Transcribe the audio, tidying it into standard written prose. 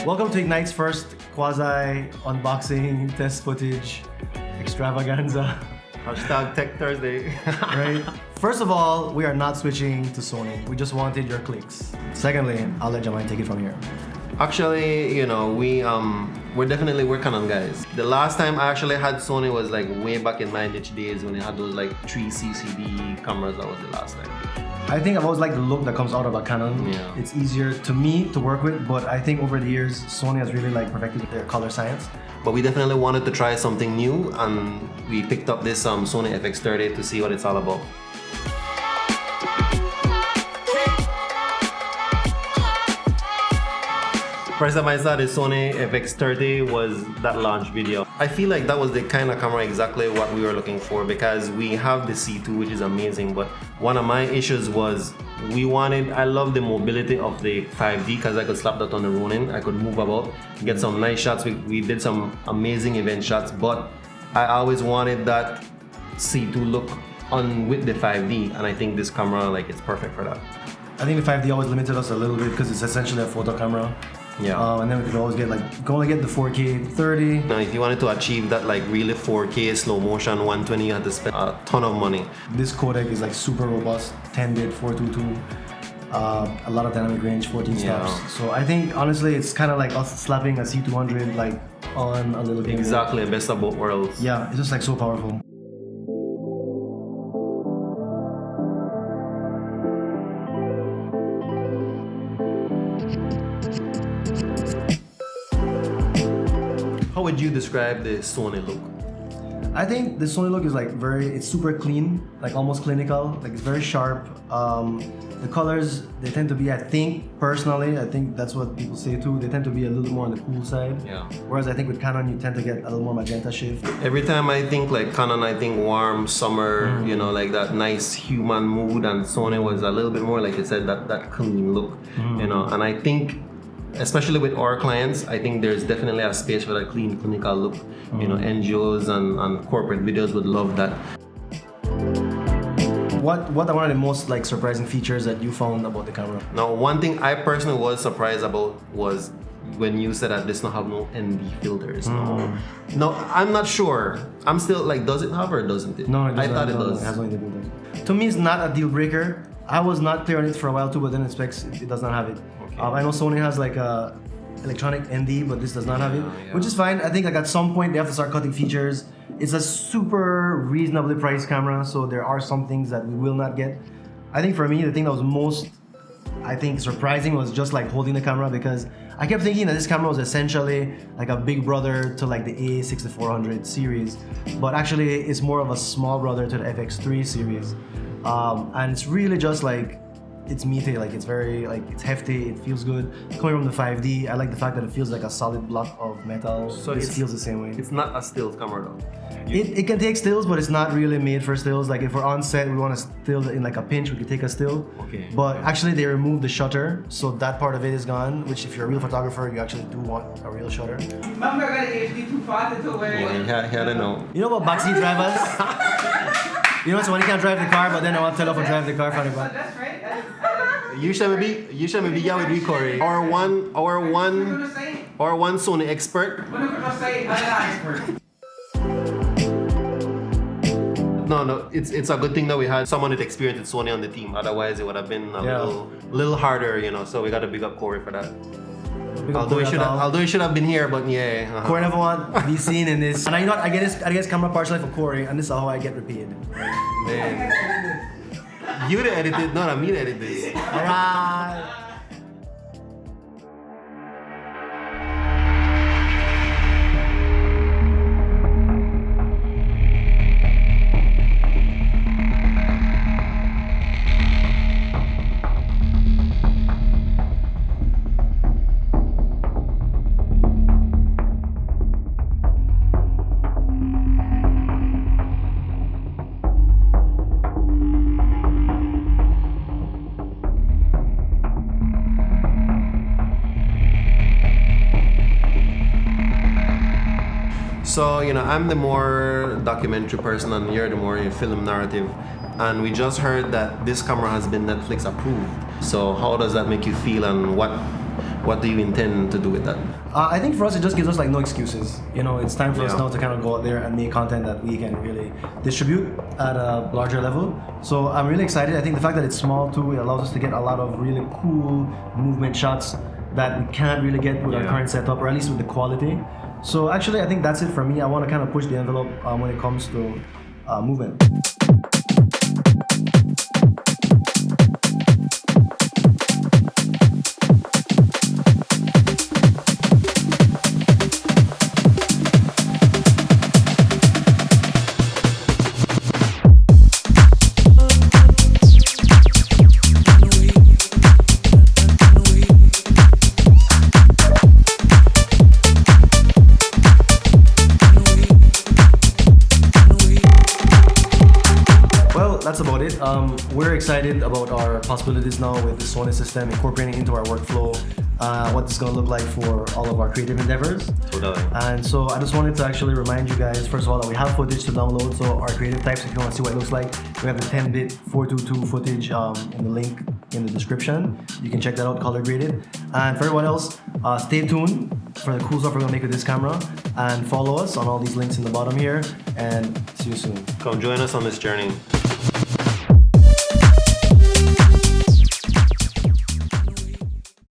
Welcome to Ignite's first quasi unboxing test footage extravaganza. Hashtag Tech Thursday. Right? First of all, we are not switching to Sony. We just wanted your clicks. Secondly, I'll let Jamai take it from here. Actually, you know, we're definitely working on guys. The last time I actually had Sony was like way back in my niche days when they had those like 3 CCD cameras. That was the last time. I think I've always liked the look that comes out of a Canon. Yeah. It's easier to me to work with, but I think over the years, Sony has really like perfected their color science. But we definitely wanted to try something new, and we picked up this Sony FX30 to see what it's all about. First time I saw the Sony FX30 was that launch video. I feel like that was the kind of camera exactly what we were looking for, because we have the C2, which is amazing, but one of my issues was I love the mobility of the 5D because I could slap that on the Ronin, I could move about, get some nice shots. We did some amazing event shots, but I always wanted that C2 look on with the 5D, and I think this camera, like, it's perfect for that. I think the 5D always limited us a little bit because it's essentially a photo camera. Yeah. And then we could always get you can only get the 4K 30. Now, if you wanted to achieve that like really 4K slow motion 120, you had to spend a ton of money. This codec is like super robust, 10-bit 422, a lot of dynamic range, 14 stops. So I think honestly, it's kind of like us slapping a C200 like on a little bit. Exactly, best of both worlds. Yeah, it's just like so powerful. How would you describe the Sony look? I think the Sony look is like it's super clean, like almost clinical, like it's very sharp. The colors, they tend to be, I think that's what people say too, they tend to be a little more on the cool side. Yeah. Whereas I think with Canon, you tend to get a little more magenta shift. Every time I think like Canon, I think warm, summer, you know, like that nice human mood, and Sony was a little bit more, like you said, that clean look, you know, and I think especially with our clients, I think there's definitely a space for that clean, clinical look. You know, NGOs and corporate videos would love that. What are one of the most like surprising features that you found about the camera? Now, one thing I personally was surprised about was when you said that this don't have no ND filters. No, I'm not sure. I'm still like, does it have or doesn't it? No, it doesn't. I thought it does. It has no ND filters. To me, it's not a deal breaker. I was not clear on it for a while too, but then in specs, it does not have it. Okay. I know Sony has like a electronic ND, but this does not have it, which is fine. I think like at some point they have to start cutting features. It's a super reasonably priced camera, so there are some things that we will not get. I think for me, the thing that was most, surprising was just like holding the camera, because I kept thinking that this camera was essentially like a big brother to like the A6400 series, but actually it's more of a small brother to the FX3 series. And it's really just like, it's meaty, like it's very, like it's hefty, it feels good. Coming from the 5D, I like the fact that it feels like a solid block of metal. So it feels the same way. It's not a stills camera though. It can take stills, but it's not really made for stills. Like if we're on set, we want to still in like a pinch, we could take a still. Okay. But actually they removed the shutter, so that part of it is gone, which if you're a real photographer, you actually do want a real shutter. Remember I got an HD too far to where Yeah, I know. You know about backseat drivers? You know, so when you can't drive the car, but then I want to tell off and drive the car for the back. That's right. You should be yeah with Corey. Our one Sony expert. No, it's a good thing that we had someone with experience with Sony on the team. Otherwise, it would have been a little harder, you know. So we got to big up Corey for that. Although he should have been here, but yeah. Corey never want to be seen in this. And you know what? I get camera partially for Corey, and this is how I get repaid. Man. You to edit it, not me to edit this. Alright. So, you know, I'm the more documentary person and you're the more film narrative. And we just heard that this camera has been Netflix approved. So how does that make you feel, and what What do you intend to do with that? I think for us, it just gives us like no excuses. You know, it's time for us Yeah. now to kind of go out there and make content that we can really distribute at a larger level. So I'm really excited. I think the fact that it's small too, it allows us to get a lot of really cool movement shots that we can't really get with our Yeah. current setup, or at least with the quality. So actually, I think that's it for me. I want to kind of push the envelope when it comes to movement. That's about it. We're excited about our possibilities now with the Sony system, incorporating into our workflow, what this is going to look like for all of our creative endeavors. Totally. And so I just wanted to actually remind you guys, first of all, that we have footage to download. So our creative types, if you want to see what it looks like, we have the 10-bit 422 footage in the link in the description. You can check that out, color graded. And for everyone else, stay tuned for the cool stuff we're going to make with this camera, and follow us on all these links in the bottom here, and see you soon. Come join us on this journey.